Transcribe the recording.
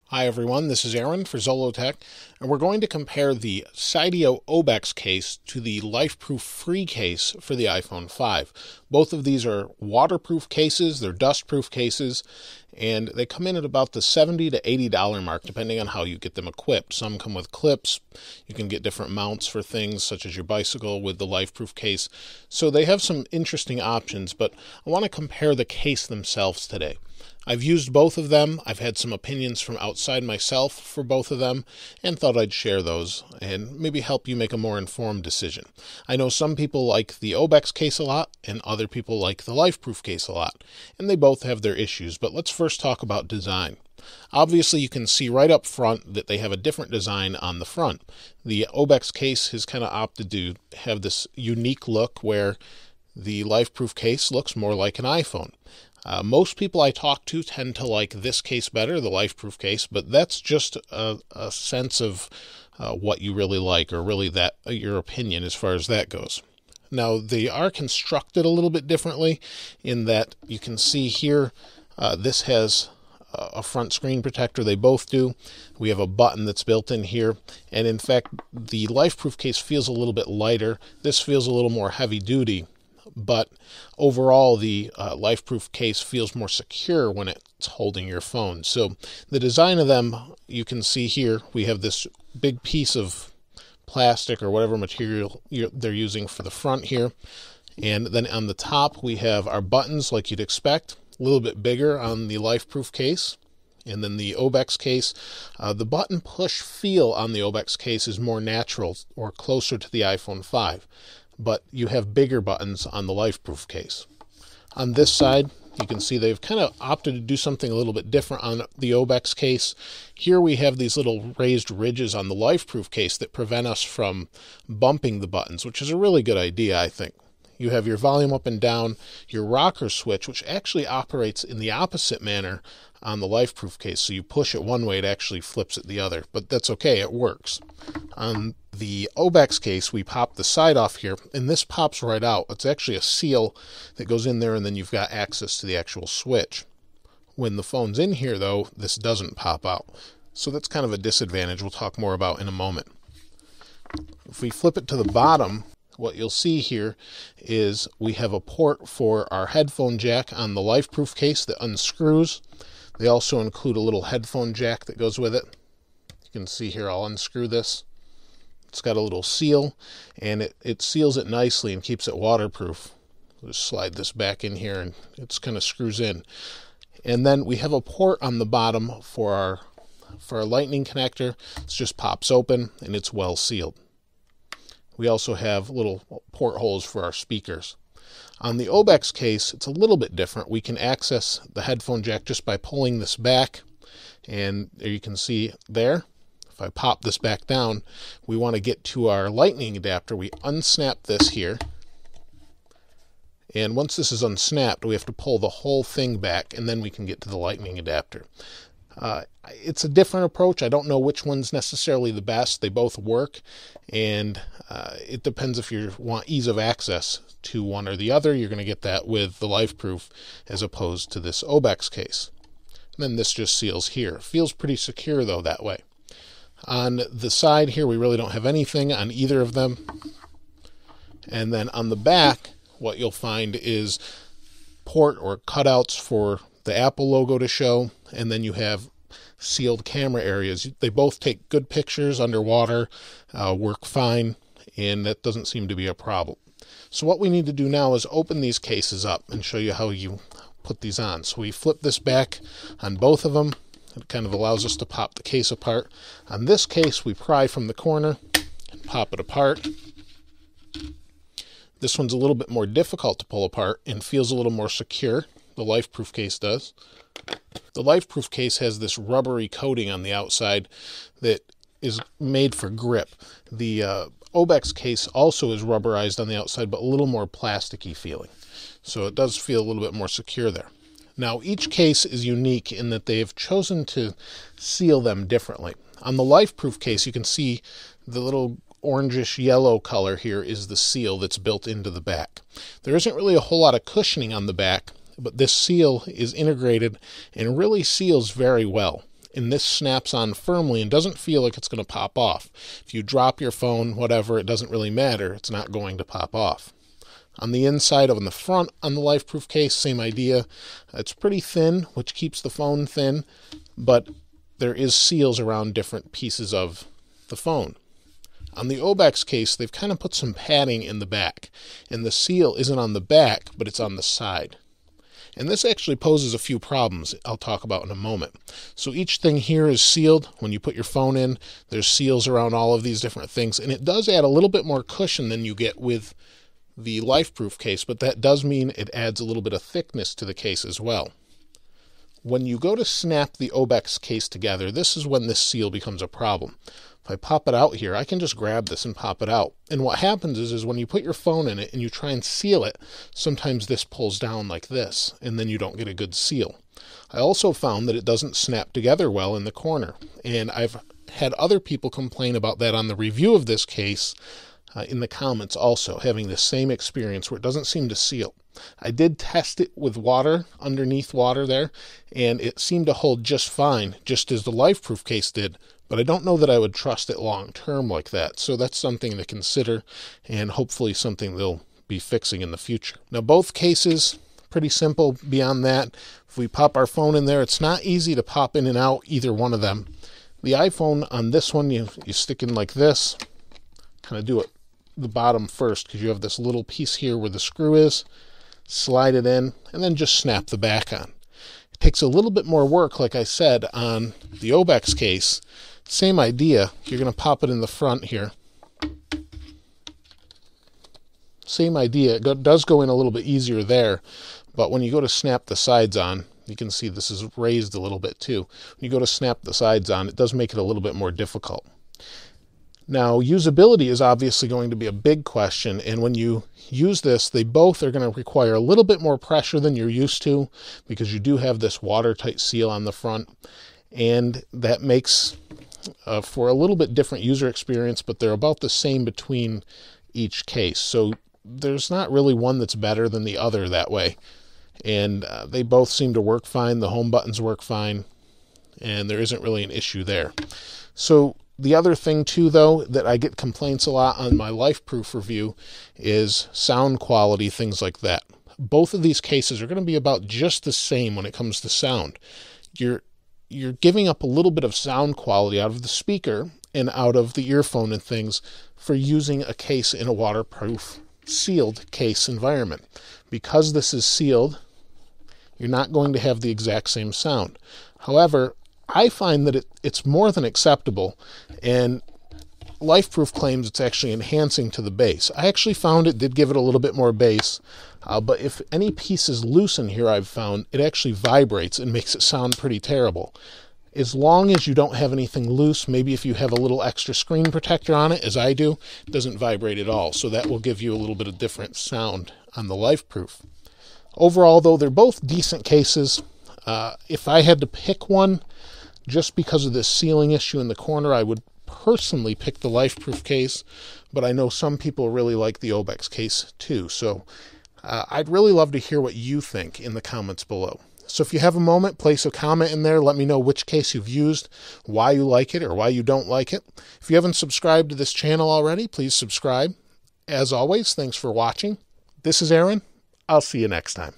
Hi everyone, this is Aaron for Zollotech, and we're going to compare the Cydio OBEX case to the Lifeproof free case for the iPhone 5. Both of these are waterproof cases, they're dustproof cases, and they come in at about the $70 to $80 mark depending on how you get them equipped. Some come with clips, you can get different mounts for things such as your bicycle with the Lifeproof case. So they have some interesting options, but I want to compare the case themselves today. I've used both of them. I've had some opinions from outside myself for both of them and thought I'd share those and maybe help you make a more informed decision. I know some people like the OBEX case a lot and other people like the Lifeproof case a lot, and they both have their issues, but let's first talk about design. Obviously, you can see right up front that they have a different design on the front. The OBEX case has kind of opted to have this unique look where the Lifeproof case looks more like an iPhone. Most people I talk to tend to like this case better, the Lifeproof case, but that's just a sense of what you really like, or really that your opinion as far as that goes. Now, they are constructed a little bit differently in that you can see here, this has a front screen protector. They both do. We have a button that's built in here, and in fact, the Lifeproof case feels a little bit lighter. This feels a little more heavy duty. But overall, the Lifeproof case feels more secure when it's holding your phone. So the design of them, you can see here, we have this big piece of plastic or whatever material they're using for the front here. And then on the top, we have our buttons like you'd expect, a little bit bigger on the Lifeproof case. And then the OBEX case, the button push feel on the OBEX case is more natural or closer to the iPhone 5. But you have bigger buttons on the Lifeproof case. On this side, you can see they've kind of opted to do something a little bit different on the OBEX case. Here we have these little raised ridges on the Lifeproof case that prevent us from bumping the buttons, which is a really good idea, I think. You have your volume up and down, your rocker switch, which actually operates in the opposite manner on the Lifeproof case. So you push it one way, it actually flips it the other, but that's okay, it works. On the OBEX case, we pop the side off here, and this pops right out. It's actually a seal that goes in there, and then you've got access to the actual switch. When the phone's in here, though, this doesn't pop out. So that's kind of a disadvantage we'll talk more about in a moment. If we flip it to the bottom, what you'll see here is we have a port for our headphone jack on the Lifeproof case that unscrews. They also include a little headphone jack that goes with it. You can see here, I'll unscrew this. It's got a little seal, and it seals it nicely and keeps it waterproof. Just slide this back in here, and it's kind of screws in. And then we have a port on the bottom for our lightning connector. It just pops open, and it's well sealed. We also have little port holes for our speakers. On the OBEX case, it's a little bit different. We can access the headphone jack just by pulling this back, and there you can see there. If I pop this back down, we want to get to our lightning adapter. We unsnap this here, and once this is unsnapped, we have to pull the whole thing back, and then we can get to the lightning adapter. It's a different approach. I don't know which one's necessarily the best. They both work, and it depends if you want ease of access to one or the other. You're going to get that with the Lifeproof as opposed to this OBEX case. And then this just seals here. Feels pretty secure, though, that way. On the side here, we really don't have anything on either of them. And then on the back, what you'll find is port or cutouts for the Apple logo to show, and then you have sealed camera areas. They both take good pictures underwater, work fine, and that doesn't seem to be a problem. So what we need to do now is open these cases up and show you how you put these on. So we flip this back on both of them. It kind of allows us to pop the case apart. On this case, we pry from the corner and pop it apart. This one's a little bit more difficult to pull apart and feels a little more secure. The Lifeproof case does. The Lifeproof case has this rubbery coating on the outside that is made for grip. The OBEX case also is rubberized on the outside, but a little more plasticky feeling. So it does feel a little bit more secure there. Now, each case is unique in that they have chosen to seal them differently. On the Lifeproof case, you can see the little orangish yellow color here is the seal that's built into the back. There isn't really a whole lot of cushioning on the back, but this seal is integrated and really seals very well. and this snaps on firmly and doesn't feel like it's going to pop off. If you drop your phone, whatever, it doesn't really matter. It's not going to pop off. On the inside, on the front, on the Lifeproof case, same idea. It's pretty thin, which keeps the phone thin, but there is seals around different pieces of the phone. On the OBEX case, they've kind of put some padding in the back, and the seal isn't on the back, but it's on the side. And this actually poses a few problems I'll talk about in a moment. So each thing here is sealed. When you put your phone in, there's seals around all of these different things, and it does add a little bit more cushion than you get with the Lifeproof case, but that does mean it adds a little bit of thickness to the case as well. When you go to snap the OBEX case together, this is when this seal becomes a problem. If I pop it out here, I can just grab this and pop it out. And what happens is when you put your phone in it and you try and seal it, sometimes this pulls down like this, and then you don't get a good seal. I also found that it doesn't snap together well in the corner. And I've had other people complain about that on the review of this case in the comments also, having the same experience where it doesn't seem to seal. I did test it with water, underneath water there, and it seemed to hold just fine, just as the Lifeproof case did, but I don't know that I would trust it long term like that. So that's something to consider, and hopefully something they'll be fixing in the future. Now, both cases, pretty simple beyond that. If we pop our phone in there, it's not easy to pop in and out either one of them. The iPhone on this one, you stick in like this, kind of do it the bottom first, because you have this little piece here where the screw is, slide it in, and then just snap the back on. It takes a little bit more work, like I said, on the OBEX case. Same idea. You're going to pop it in the front here. Same idea. It does go in a little bit easier there, but when you go to snap the sides on, you can see this is raised a little bit too. When you go to snap the sides on, it does make it a little bit more difficult. Now, usability is obviously going to be a big question, and when you use this, they both are going to require a little bit more pressure than you're used to, because you do have this watertight seal on the front, and that makes for a little bit different user experience, but they're about the same between each case. So there's not really one that's better than the other that way, and they both seem to work fine. The home buttons work fine, and there isn't really an issue there. So the other thing too, though, that I get complaints a lot on my Lifeproof review is sound quality, things like that. Both of these cases are going to be about just the same when it comes to sound. You're giving up a little bit of sound quality out of the speaker and out of the earphone and things for using a case in a waterproof sealed case environment. Because this is sealed, you're not going to have the exact same sound. However, I find that it's more than acceptable, and Lifeproof claims it's actually enhancing to the bass. I actually found it did give it a little bit more bass, but if any piece is loose in here, I've found it actually vibrates and makes it sound pretty terrible. As long as you don't have anything loose, maybe if you have a little extra screen protector on it, as I do, it doesn't vibrate at all, so that will give you a little bit of different sound on the Lifeproof. Overall, though, they're both decent cases. If I had to pick one, just because of this sealing issue in the corner, I would personally pick the Lifeproof case, but I know some people really like the OBEX case too. So I'd really love to hear what you think in the comments below. So if you have a moment, place a comment in there. Let me know which case you've used, why you like it or why you don't like it. If you haven't subscribed to this channel already, please subscribe. As always, thanks for watching. This is Aaron. I'll see you next time.